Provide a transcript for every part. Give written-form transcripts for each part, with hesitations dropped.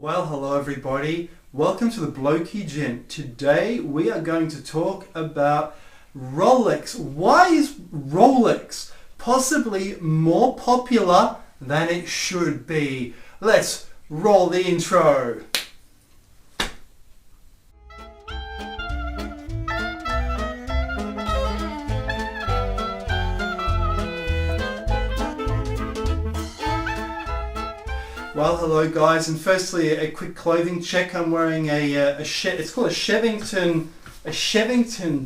Well, hello everybody. Welcome to the Blokey Gent. Today we are going to talk about Rolex. Why is Rolex possibly more popular than it should be? Let's roll the intro. Well, hello guys, and firstly a quick clothing check. I'm wearing it's called a Shevington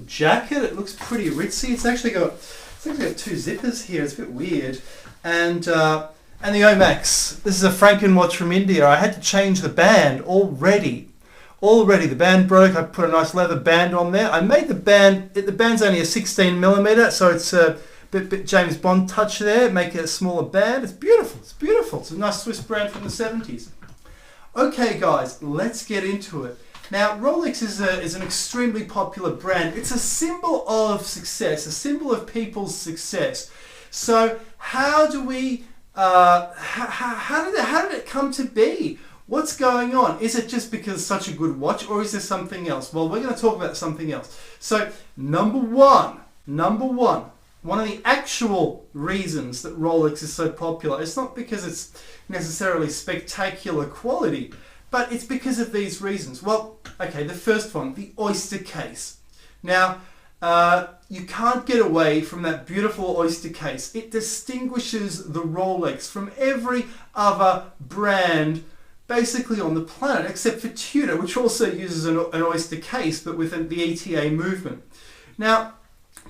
jacket. It looks pretty ritzy. It's actually got two zippers here. It's a bit weird, and the Omax. This is a Franken watch from India. I had to change the band already. The band broke. I put a nice leather band on there. I made the band. The band's only a 16mm, so it's a bit James Bond touch there, make it a smaller band. It's beautiful. It's a nice Swiss brand from the 70s. Okay guys, let's get into it. Now Rolex is an extremely popular brand. It's a symbol of success, a symbol of people's success. So how did it come to be? What's going on? Is it just because it's such a good watch, or is there something else? Well, we're going to talk about something else. So number one, one of the actual reasons that Rolex is so popular, it's not because it's necessarily spectacular quality, but it's because of these reasons. Well, okay, the first one, the Oyster case. Now, you can't get away from that beautiful Oyster case. It distinguishes the Rolex from every other brand basically on the planet, except for Tudor, which also uses an Oyster case, but with the ETA movement. Now,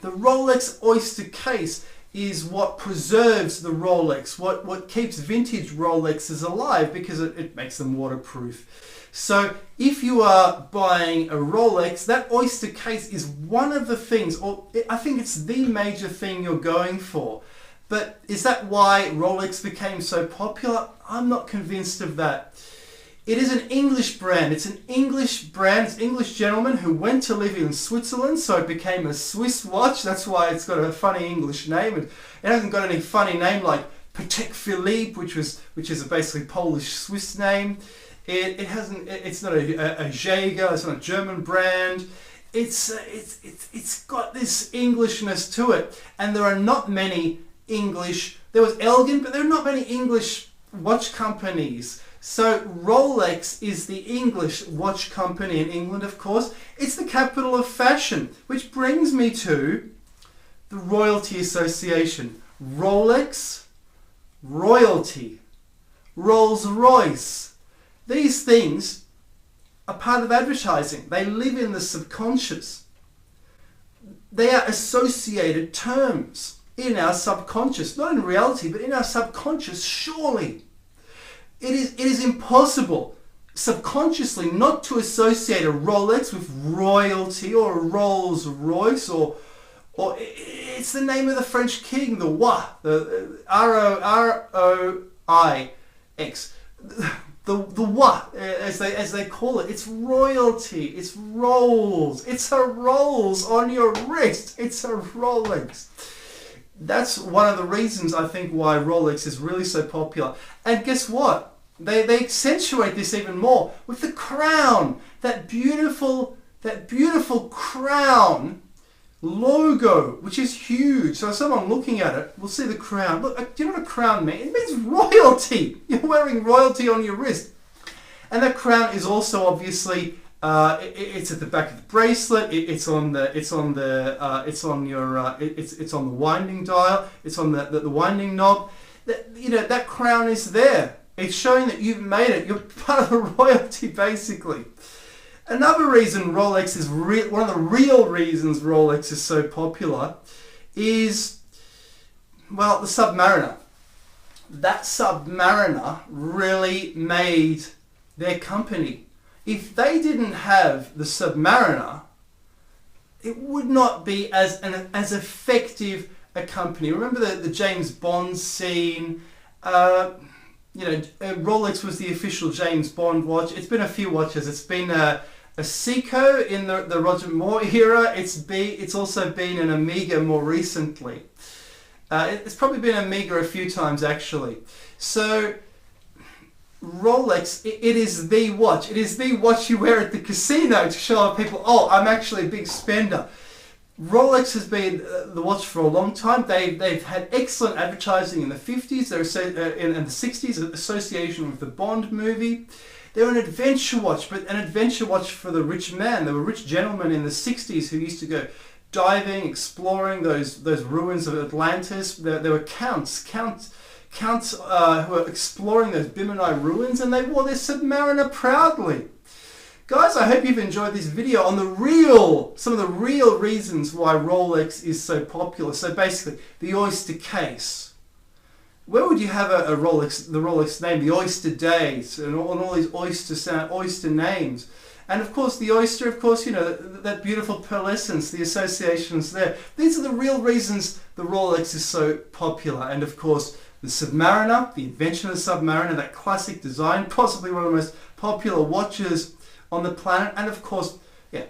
the Rolex Oyster case is what preserves the Rolex, what keeps vintage Rolexes alive, because it makes them waterproof. So if you are buying a Rolex, that Oyster case is one of the things, or I think it's the major thing you're going for. But is that why Rolex became so popular? I'm not convinced of that. It is an English brand. It's an English brand. It's English gentlemen who went to live in Switzerland, so it became a Swiss watch. That's why it's got a funny English name. It hasn't got any funny name like Patek Philippe, which is a basically Polish Swiss name. It's not a Jaeger. It's not a German brand. It's got this Englishness to it, and there are not many English. There was Elgin, but there are not many English watch companies. So Rolex is the English watch company in England, of course. It's the capital of fashion, which brings me to the Royalty Association. Rolex, royalty, Rolls-Royce. These things are part of advertising. They live in the subconscious. They are associated terms in our subconscious, not in reality, but in our subconscious, surely. It is impossible subconsciously not to associate a Rolex with royalty or a Rolls Royce, or it's the name of the French king, the R-O-I-X, the as they call it. It's royalty. It's Rolls. It's a Rolls on your wrist. It's a Rolex. That's one of the reasons I think why Rolex is really so popular. And guess what? They accentuate this even more with the crown, that beautiful crown logo, which is huge. So someone looking at it will see the crown. Look, do you know what a crown means? It means royalty. You're wearing royalty on your wrist, and that crown is also obviously it's at the back of the bracelet. It's on the winding dial. It's on the winding knob. That crown is there. It's showing that you've made it. You're part of the royalty, basically. Another reason Rolex is one of the real reasons Rolex is so popular is, well, the Submariner. That Submariner really made their company. If they didn't have the Submariner, it would not be as effective a company. Remember the James Bond scene? Rolex was the official James Bond watch. It's been a few watches. It's been a Seiko in the Roger Moore era. It's also been an Omega more recently. It's probably been Omega a few times actually. So Rolex, it is the watch. It is the watch you wear at the casino to show other people, oh, I'm actually a big spender. Rolex has been the watch for a long time. They've had excellent advertising in the 50s and the 60s, association with the Bond movie. They're an adventure watch, but an adventure watch for the rich man. There were rich gentlemen in the 60s who used to go diving, exploring those ruins of Atlantis. There were counts who were exploring those Bimini ruins, and they wore their Submariner proudly. Guys, I hope you've enjoyed this video on some of the real reasons why Rolex is so popular. So basically, the Oyster case. Where would you have a Rolex, the Rolex name, the Oyster days, and all these Oyster names? And of course, the Oyster, of course, you know, that beautiful pearlescence, the associations there. These are the real reasons the Rolex is so popular. And of course, the Submariner, the invention of the Submariner, that classic design, possibly one of the most popular watches on the planet. And of course, yeah,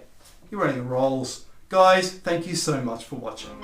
you're running a Rolls. Guys, thank you so much for watching.